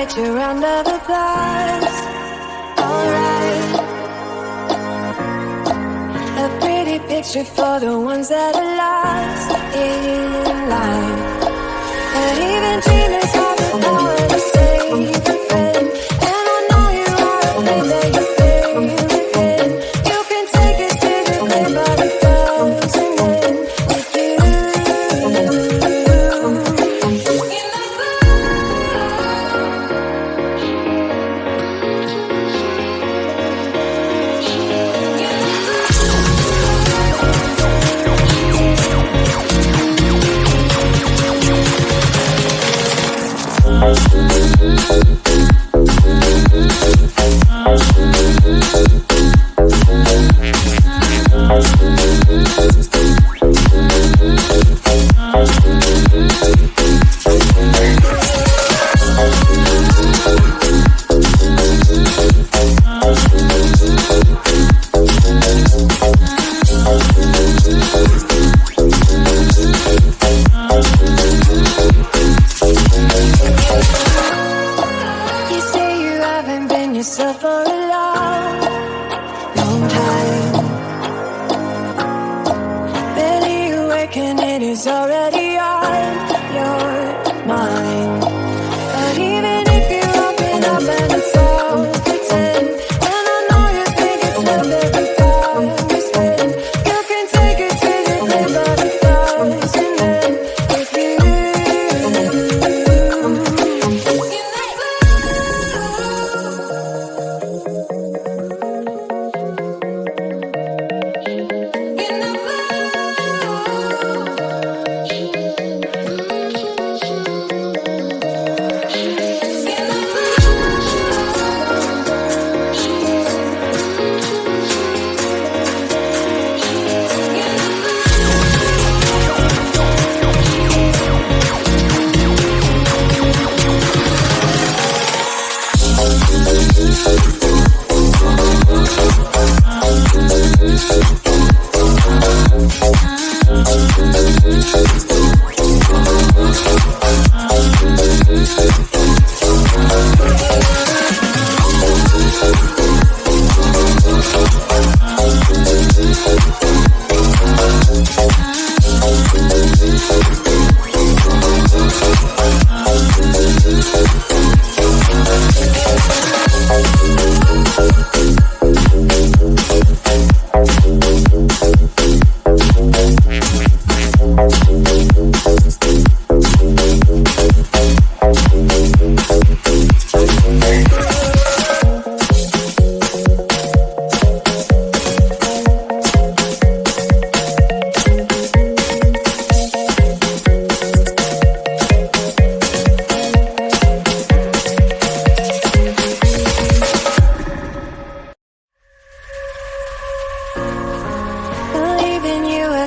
get you round of applause. Alright. A pretty picture for the ones that are lost in life. But even dreamers have the power to save a friend. And I know you are afraid that you fail again. You can take it to the grave, but it doesn't end with you. Yourself for a long, long time. Barely awake and it is already on your mind. But even if you open up and it's all pretend, and I know you think it's worth every time you spend, you can take it to the grave, but it doesn't end with you.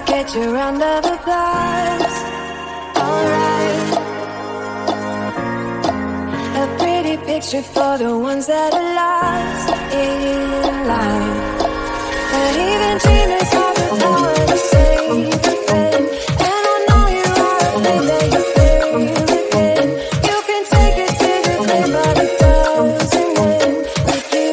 Get your round of applause. Alright. A pretty picture for the ones that are lost in life. But even dreamers have the power to save a friend. And I know you are afraid that you fail again. You can take it to the grave, but it doesn't end with you.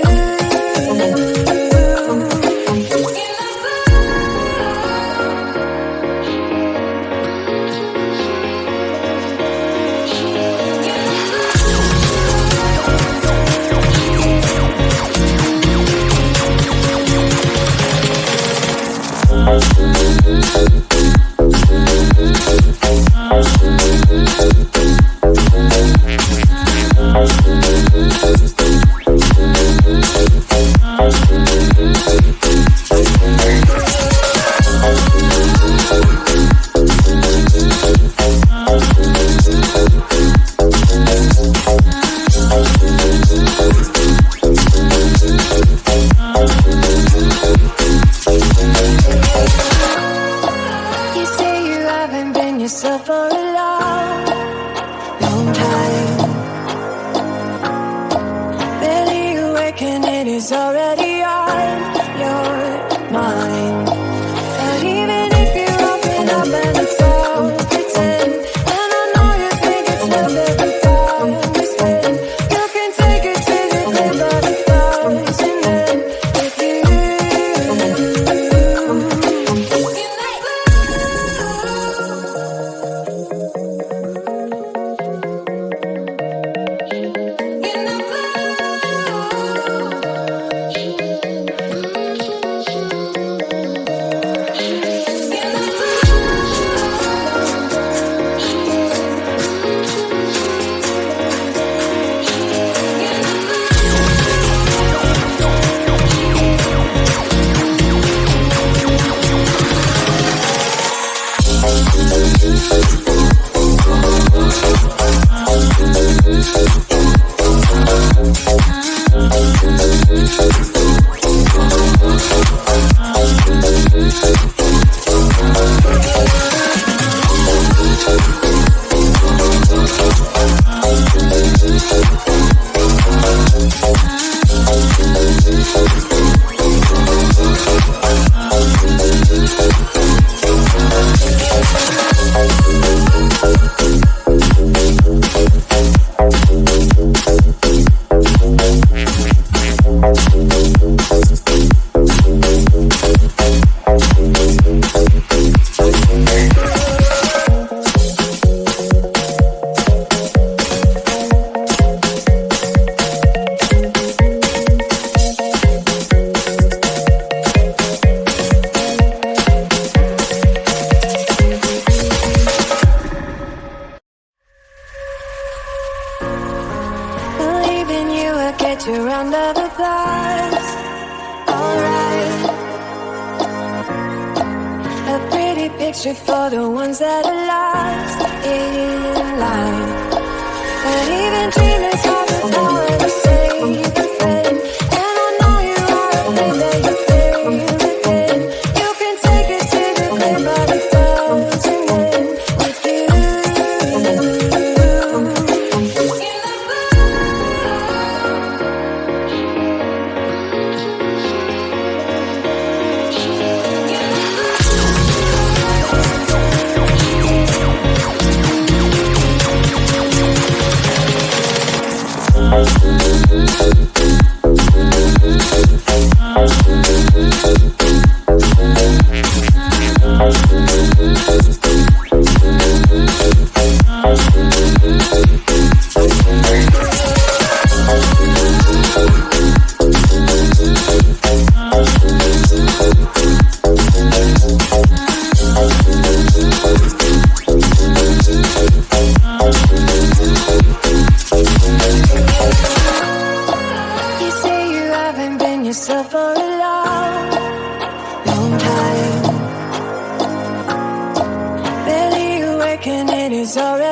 picture for the ones that are lost in life. But even dreamers have the power to save a friend. And I know you are afraid that you feel within. You can take it to the clear, but it doesn't end with you. You say you haven't been yourself for a long time. Barely awake and it is already